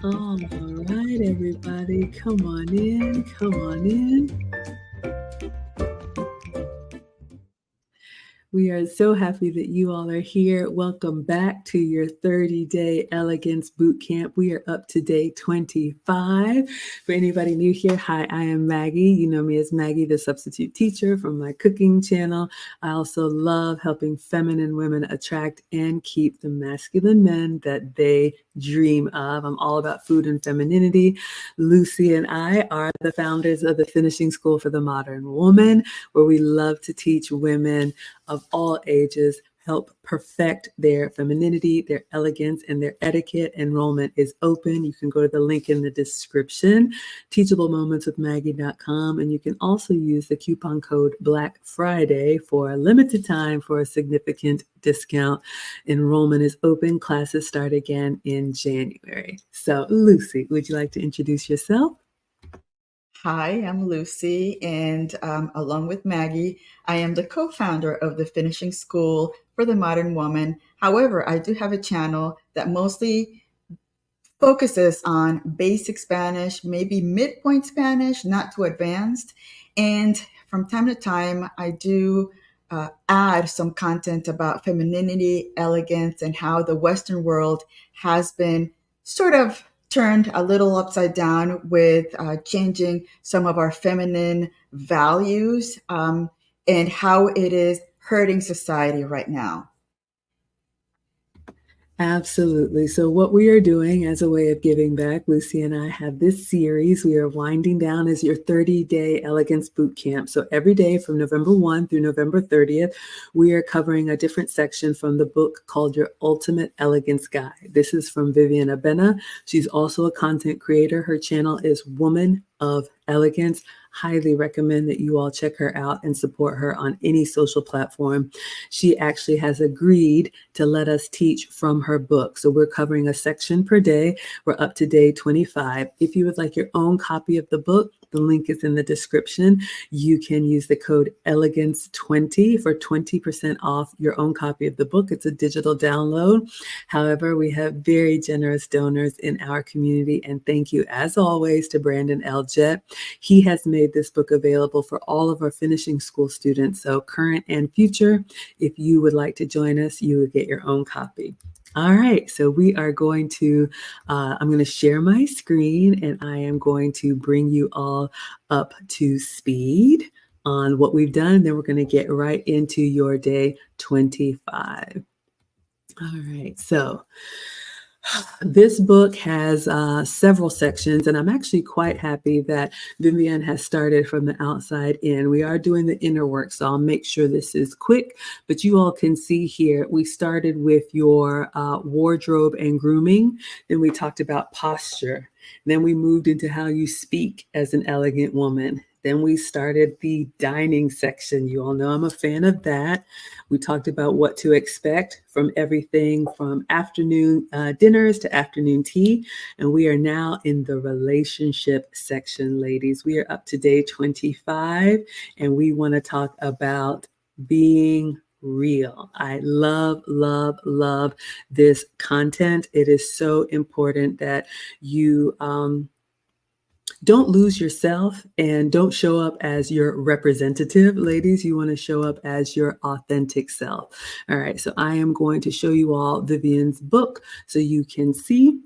All right, everybody, come on in, come on in. We are so happy that you all are here. Welcome back to your 30-day Elegance Boot Camp. We are up to day 25. For anybody new here, hi, I am Maggie. You know me as Maggie, the substitute teacher from my cooking channel. I also love helping feminine women attract and keep the masculine men that they dream of. I'm all about food and femininity. Lucy and I are the founders of the Finishing School for the Modern Woman, where we love to teach women of all ages help perfect their femininity, their elegance, and their etiquette. Enrollment is open. You can go to the link in the description, teachablemomentswithmaggie.com, and you can also use the coupon code Black Friday for a limited time for a significant discount. Enrollment is open. Classes start again in January. So, Lucy, would you like to introduce yourself? Hi, I'm Lucy, and along with Maggie, I am the co-founder of the Finishing School for the Modern Woman. However, I do have a channel that mostly focuses on basic Spanish, maybe midpoint Spanish, not too advanced. And from time to time, I do add some content about femininity, elegance, and how the Western world has been sort of turned a little upside down with changing some of our feminine values and how it is hurting society right now. Absolutely. So, what we are doing as a way of giving back, Lucy and I have this series we are winding down as your 30-day Elegance Boot Camp. So, every day from November 1 through November 30th, we are covering a different section from the book called Your Ultimate Elegance Guide. This is from Vivienne. She's also a content creator. Her channel is Woman of Elegance. Highly recommend that you all check her out and support her on any social platform. She actually has agreed to let us teach from her book. So we're covering a section per day. We're up to day 25. If you would like your own copy of the book, the link is in the description. You can use the code ELEGANCE20 for 20% off your own copy of the book. It's a digital download. However, we have very generous donors in our community. And thank you, as always, to Brandon L. Jett. He has made this book available for all of our finishing school students, so current and future. If you would like to join us, you would get your own copy. All right, so we are going to, I'm going to share my screen and I am going to bring you all up to speed on what we've done. Then we're going to get right into your day 25. All right, so this book has several sections, and I'm actually quite happy that Vivienne has started from the outside in. We are doing the inner work, so I'll make sure this is quick, but you all can see here, we started with your wardrobe and grooming. Then we talked about posture. Then we moved into how you speak as an elegant woman. Then we started the dining section. You all know I'm a fan of that. We talked about what to expect from everything from afternoon dinners to afternoon tea. And we are now in the relationship section, ladies. We are up to day 25, and we want to talk about being real. I love, love, love this content. It is so important that you don't lose yourself and don't show up as your representative, ladies. You want to show up as your authentic self. All right, so I am going to show you all Vivienne's book so you can see,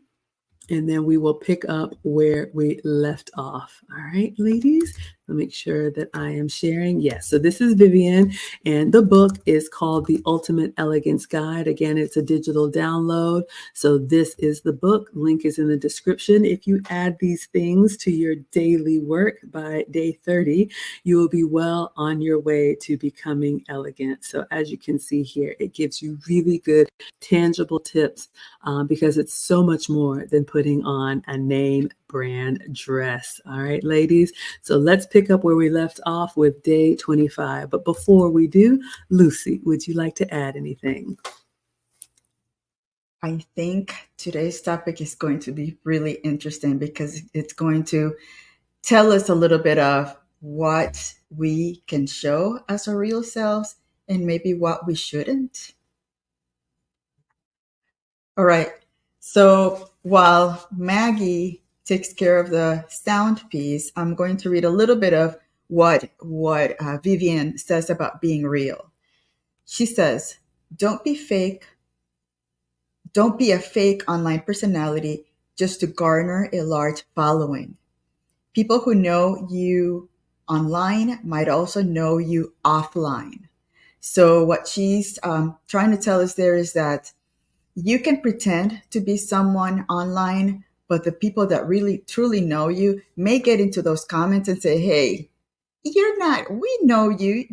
and then we will pick up where we left off. All right, ladies, I'll make sure that I am sharing. Yes, so this is Vivienne, and the book is called The Ultimate Elegance Guide. Again, it's a digital download. So this is the book. Link is in the description. If you add these things to your daily work by day 30, you will be well on your way to becoming elegant. So as you can see here, it gives you really good, tangible tips because it's so much more than putting on a name brand dress. All right, ladies. So let's pick up where we left off with day 25. But before we do, Lucy, would you like to add anything? I think today's topic is going to be really interesting because it's going to tell us a little bit of what we can show as our real selves and maybe what we shouldn't. All right. So while Maggie takes care of the sound piece, I'm going to read a little bit of what Vivienne says about being real. She says, "Don't be fake. Don't be a fake online personality just to garner a large following. People who know you online might also know you offline." So what she's trying to tell us there is that you can pretend to be someone online, but the people that really truly know you may get into those comments and say, "Hey, you're not, we know you.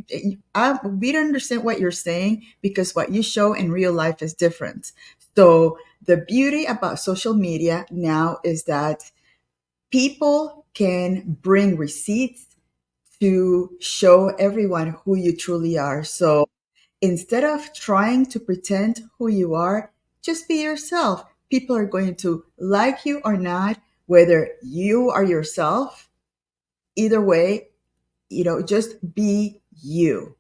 We don't understand what you're saying because what you show in real life is different." So the beauty about social media now is that people can bring receipts to show everyone who you truly are. So instead of trying to pretend who you are, just be yourself. People are going to like you or not, whether you are yourself. Either way, just be you.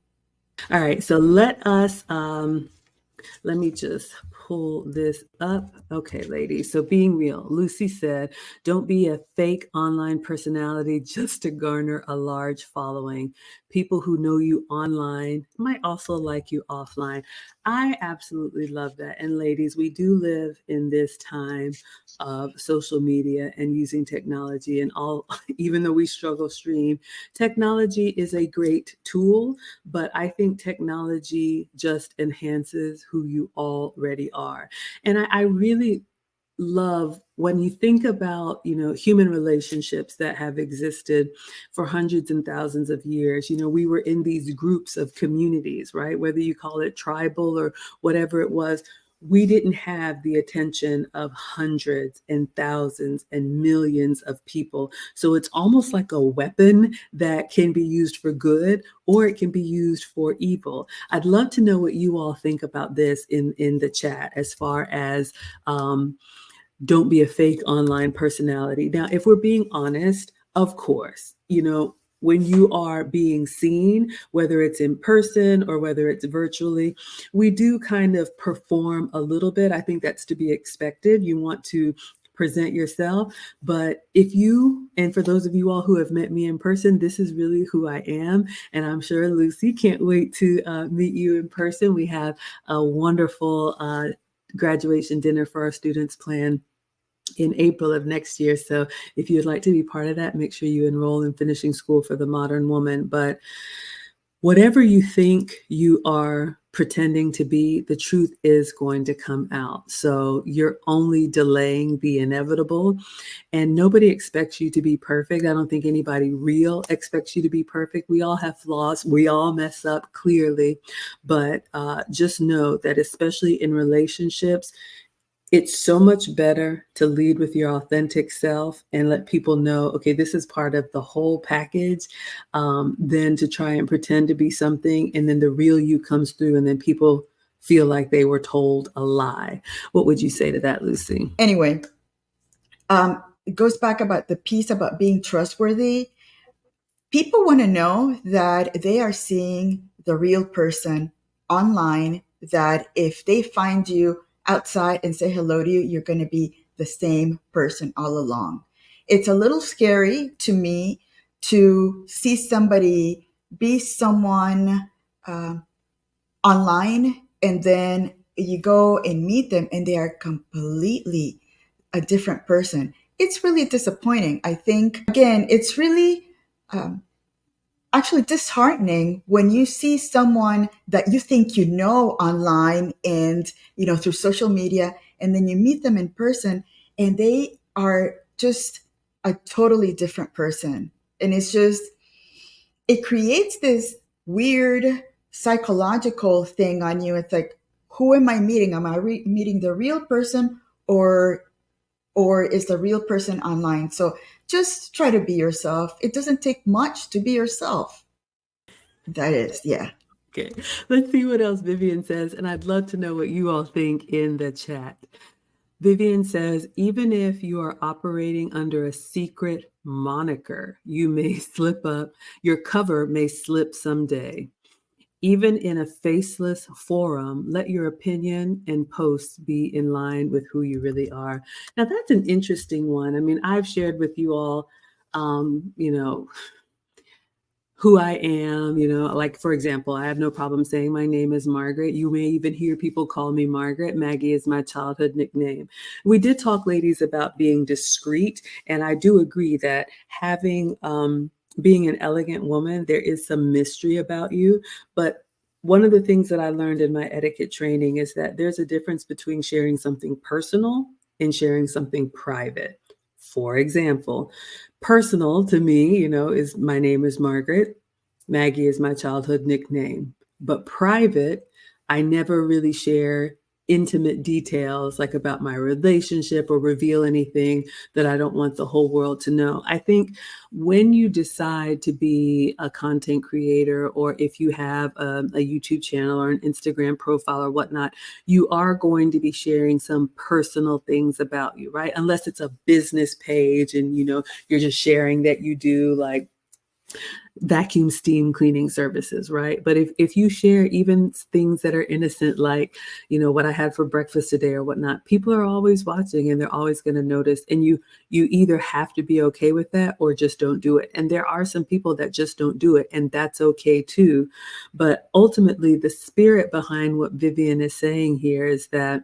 All right, so let me just pull this up. Okay, ladies. So being real, Lucy said, don't be a fake online personality just to garner a large following. People who know you online might also like you offline. I absolutely love that. And ladies, we do live in this time of social media and using technology and all, even though we struggle stream, technology is a great tool, but I think technology just enhances who you already are. And I really love when you think about, human relationships that have existed for hundreds and thousands of years. We were in these groups of communities, right? Whether you call it tribal or whatever it was, we didn't have the attention of hundreds and thousands and millions of people. So it's almost like a weapon that can be used for good or it can be used for evil. I'd love to know what you all think about this in the chat as far as don't be a fake online personality. Now, if we're being honest, of course, when you are being seen, whether it's in person or whether it's virtually, we do kind of perform a little bit. I think that's to be expected. You want to present yourself. But and for those of you all who have met me in person, this is really who I am. And I'm sure Lucy can't wait to meet you in person. We have a wonderful graduation dinner for our students planned in April of next year. So if you'd like to be part of that, make sure you enroll in Finishing School for the Modern Woman. But whatever you think you are pretending to be, the truth is going to come out. So you're only delaying the inevitable, and nobody expects you to be perfect. I don't think anybody real expects you to be perfect. We all have flaws. We all mess up, clearly. But just know that, especially in relationships, it's so much better to lead with your authentic self and let people know, okay, this is part of the whole package, than to try and pretend to be something and then the real you comes through and then people feel like they were told a lie. What would you say to that, Lucy? Anyway, it goes back about the piece about being trustworthy. People want to know that they are seeing the real person online, that if they find you outside and say hello to you, you're going to be the same person all along. It's a little scary to me to see somebody be someone online and then you go and meet them and they are completely a different person. It's really disappointing. I think, again, it's really actually disheartening when you see someone that you think you know online and through social media, and then you meet them in person and they are just a totally different person. And it creates this weird psychological thing on you. It's like, who am I meeting? Am I meeting the real person, or is the real person online? So just try to be yourself. It doesn't take much to be yourself. That is, yeah. Okay, let's see what else Vivienne says. And I'd love to know what you all think in the chat. Vivienne says, even if you are operating under a secret moniker, you may slip up, your cover may slip someday. Even in a faceless forum, let your opinion and posts be in line with who you really are. Now, that's an interesting one. I mean, I've shared with you all, you know, who I am, like for example, I have no problem saying my name is Margaret. You may even hear people call me Margaret. Maggie is my childhood nickname. We did talk, ladies, about being discreet, and I do agree that having being an elegant woman, there is some mystery about you. But one of the things that I learned in my etiquette training is that there's a difference between sharing something personal and sharing something private. For example, personal to me, is my name is Margaret. Maggie is my childhood nickname. But private, I never really share intimate details like about my relationship or reveal anything that I don't want the whole world to know. I think when you decide to be a content creator, or if you have a YouTube channel or an Instagram profile or whatnot, you are going to be sharing some personal things about you, right? Unless it's a business page and you're just sharing that you do like vacuum steam cleaning services, right? But if you share even things that are innocent, like what I had for breakfast today or whatnot, people are always watching and they're always going to notice, and you either have to be okay with that or just don't do it. And there are some people that just don't do it, and that's okay too. But ultimately, the spirit behind what Vivienne is saying here is that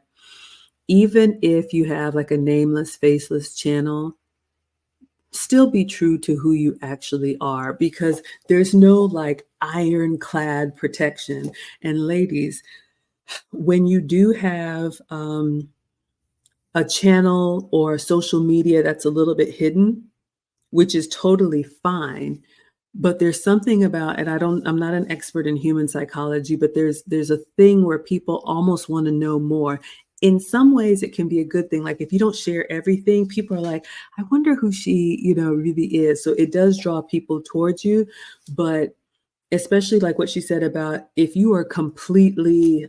even if you have like a nameless, faceless channel, still be true to who you actually are, because there's no like ironclad protection. And ladies, when you do have a channel or social media that's a little bit hidden, which is totally fine, but there's something about, and I'm not an expert in human psychology, but there's a thing where people almost want to know more. In some ways it can be a good thing. Like if you don't share everything, people are like, I wonder who she, really is. So it does draw people towards you. But especially like what she said about if you are completely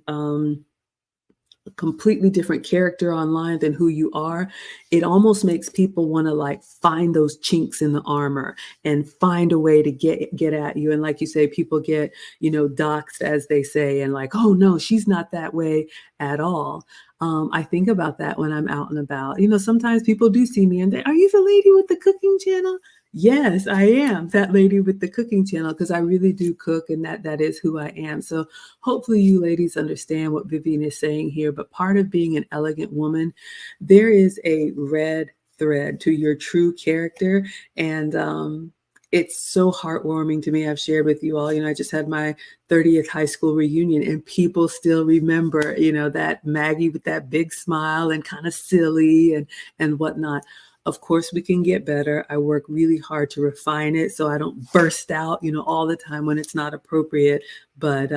a completely different character online than who you are, it almost makes people want to like find those chinks in the armor and find a way to get at you. And like you say, people get, doxxed, as they say, and like, oh no, she's not that way at all. I think about that when I'm out and about. Sometimes people do see me and they, are you the lady with the cooking channel? Yes, I am that lady with the cooking channel, because I really do cook, and that is who I am. So hopefully you ladies understand what Vivienne is saying here. But part of being an elegant woman, there is a red thread to your true character. And it's so heartwarming to me. I've shared with you all, I just had my 30th high school reunion, and people still remember, that Maggie with that big smile and kind of silly and whatnot. Of course, we can get better. I work really hard to refine it so I don't burst out, all the time when it's not appropriate. But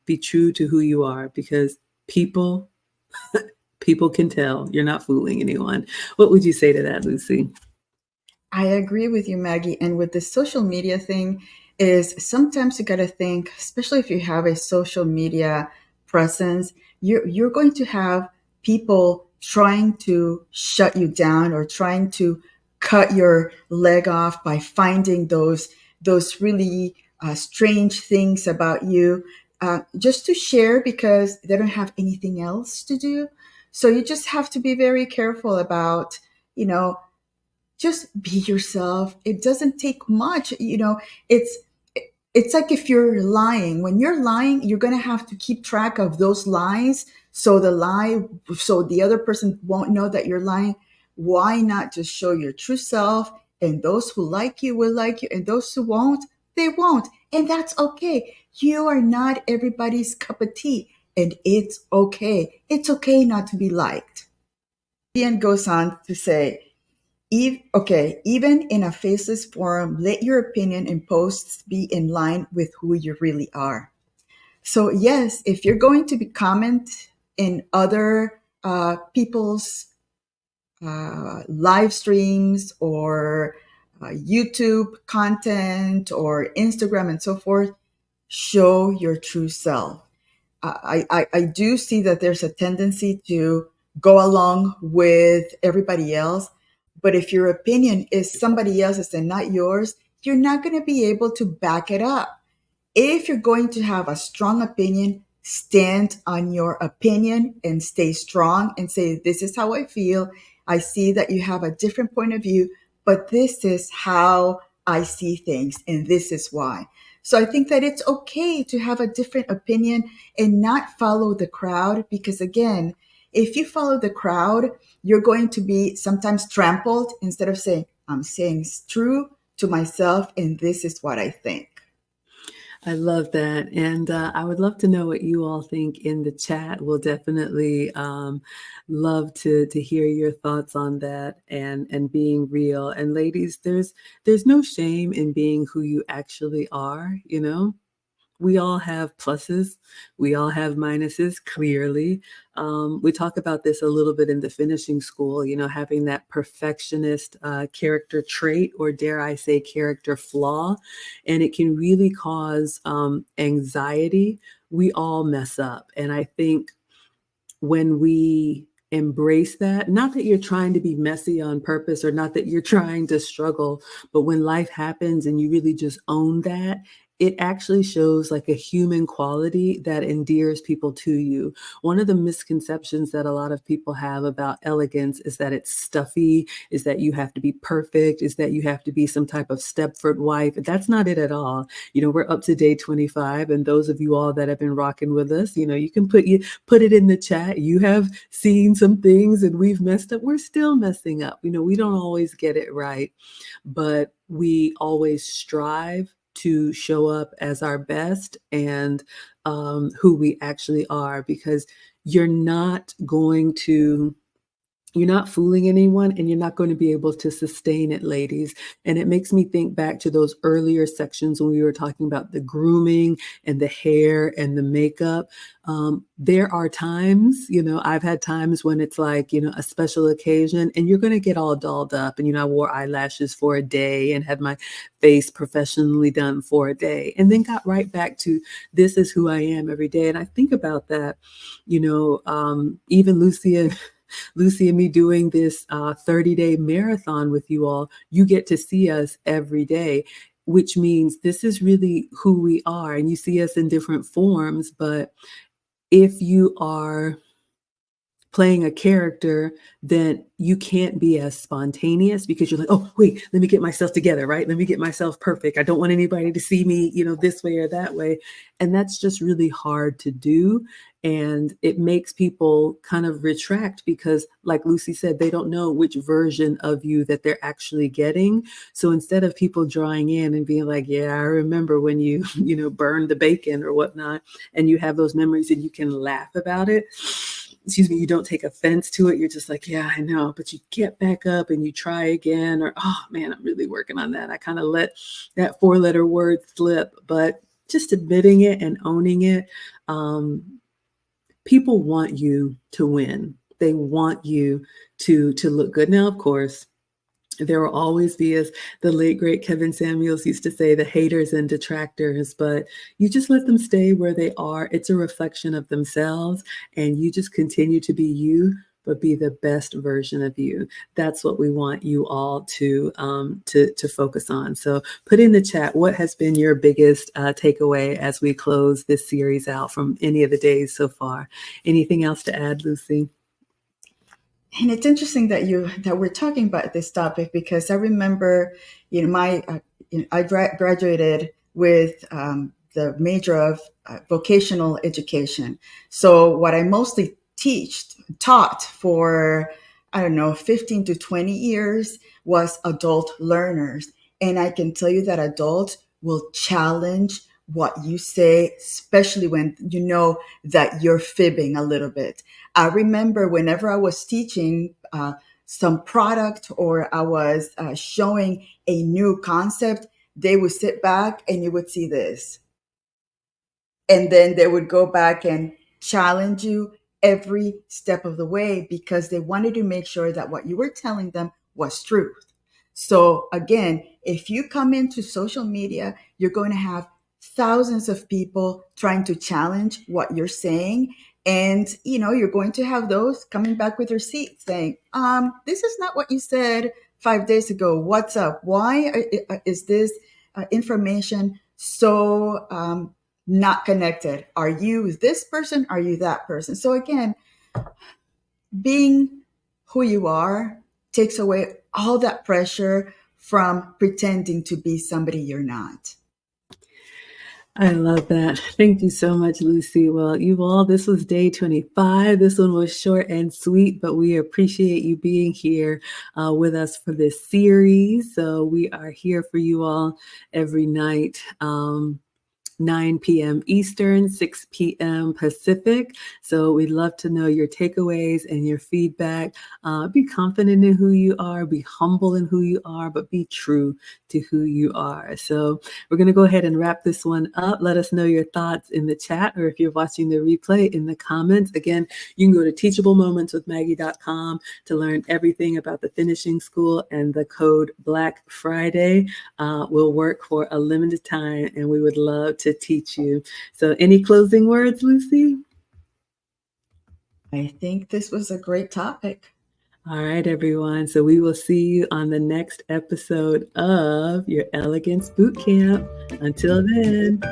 be true to who you are, because people people can tell you're not fooling anyone. What would you say to that, Lucy? I agree with you, Maggie. And with the social media thing, is sometimes you got to think, especially if you have a social media presence, you're going to have people trying to shut you down or trying to cut your leg off by finding those really strange things about you, just to share because they don't have anything else to do. So you just have to be very careful about, you know, just be yourself. It doesn't take much. It's it's like if you're lying. When you're lying, you're going to have to keep track of those lies, so the other person won't know that you're lying. Why not just show your true self, and those who like you will like you, and those who won't, they won't. And that's okay. You are not everybody's cup of tea, and it's okay. It's okay not to be liked. Ian goes on to say, even in a faceless forum, let your opinion and posts be in line with who you really are. So, yes, if you're going to be comment in other people's live streams or YouTube content or Instagram and so forth, show your true self. I do see that there's a tendency to go along with everybody else. But if your opinion is somebody else's and not yours, you're not going to be able to back it up. If you're going to have a strong opinion, stand on your opinion and stay strong and say, this is how I feel. I see that you have a different point of view, but this is how I see things, and this is why. So I think that it's okay to have a different opinion and not follow the crowd, because again, if you follow the crowd, you're going to be sometimes trampled instead of saying, I'm saying true to myself, and this is what I think. I love that, and I would love to know what you all think in the chat. We'll definitely love to hear your thoughts on that and being real. And ladies, there's no shame in being who you actually are. You know, we all have pluses, we all have minuses, clearly. We talk about this a little bit in the finishing school, you know, having that perfectionist character trait, or dare I say, character flaw. And it can really cause anxiety. We all mess up. And I think when we embrace that, not that you're trying to be messy on purpose or not that you're trying to struggle, but when life happens and you really just own that, it actually shows like a human quality that endears people to you. One of the misconceptions that a lot of people have about elegance is that it's stuffy, is that you have to be perfect, is that you have to be some type of Stepford wife. That's not it at all. You know, we're up to day 25, and those of you all that have been rocking with us, you know, you can put it in the chat. You have seen some things and we've messed up. We're still messing up. You know, we don't always get it right, but we always strive to show up as our best and who we actually are, because you're not going to you're not fooling anyone, and you're not going to be able to sustain it, ladies. And it makes me think back to those earlier sections when we were talking about the grooming and the hair and the makeup. There are times, you know, I've had times when it's like, you know, a special occasion and you're going to get all dolled up. And, you know, I wore eyelashes for a day and had my face professionally done for a day and then got right back to this is who I am every day. And I think about that, you know, even Lucy and me doing this 30-day marathon with you all, you get to see us every day, which means this is really who we are. And you see us in different forms, but if you are playing a character, then you can't be as spontaneous because you're like, oh, wait, let me get myself together, right? Let me get myself perfect. I don't want anybody to see me, you know, this way or that way. And that's just really hard to do. And it makes people kind of retract because, like Lucy said, they don't know which version of you that they're actually getting. So instead of people drawing in and being like, yeah, I remember when you, you know, burned the bacon or whatnot, and you have those memories and you can laugh about it, excuse me, you don't take offense to it. You're just like, yeah, I know, but you get back up and you try again, or, oh man, I'm really working on that. I kind of let that 4-letter word slip, but just admitting it and owning it. People want you to win. They want you to look good. Now, of course, there will always be, as the late great Kevin Samuels used to say, the haters and detractors, but you just let them stay where they are. It's a reflection of themselves, and you just continue to be you, but be the best version of you. That's what we want you all to focus on. So put in the chat, what has been your biggest takeaway as we close this series out from any of the days so far? Anything else to add, Lucy? And it's interesting that we're talking about this topic, because I remember, my I graduated with the major of vocational education. So what I mostly taught for, I don't know, 15 to 20 years was adult learners. And I can tell you that adults will challenge what you say, especially when you know that you're fibbing a little bit. I remember whenever I was teaching some product, or I was showing a new concept, they would sit back and you would see this. And then they would go back and challenge you every step of the way, because they wanted to make sure that what you were telling them was truth. So again, if you come into social media, you're going to have thousands of people trying to challenge what you're saying. And you're going to have those coming back with receipts saying, this is not what you said 5 days ago. What's up? Why is this information so not connected. Are you this person? Are you that person? So again, being who you are takes away all that pressure from pretending to be somebody you're not. I love that. Thank you so much, Lucy. Well, you all, this was day 25. This one was short and sweet, but we appreciate you being here with us for this series. So we are here for you all every night. 9 p.m. Eastern, 6 p.m. Pacific. So we'd love to know your takeaways and your feedback. Be confident in who you are, be humble in who you are, but be true to who you are. So we're going to go ahead and wrap this one up. Let us know your thoughts in the chat, or if you're watching the replay, in the comments. Again, you can go to teachablemomentswithmaggie.com to learn everything about the finishing school, and the code Black Friday will work for a limited time, and we would love to teach you. So any closing words, Lucy? I think this was a great topic. All right, everyone. So we will see you on the next episode of your Elegance Boot Camp. Until then,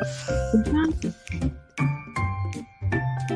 goodbye.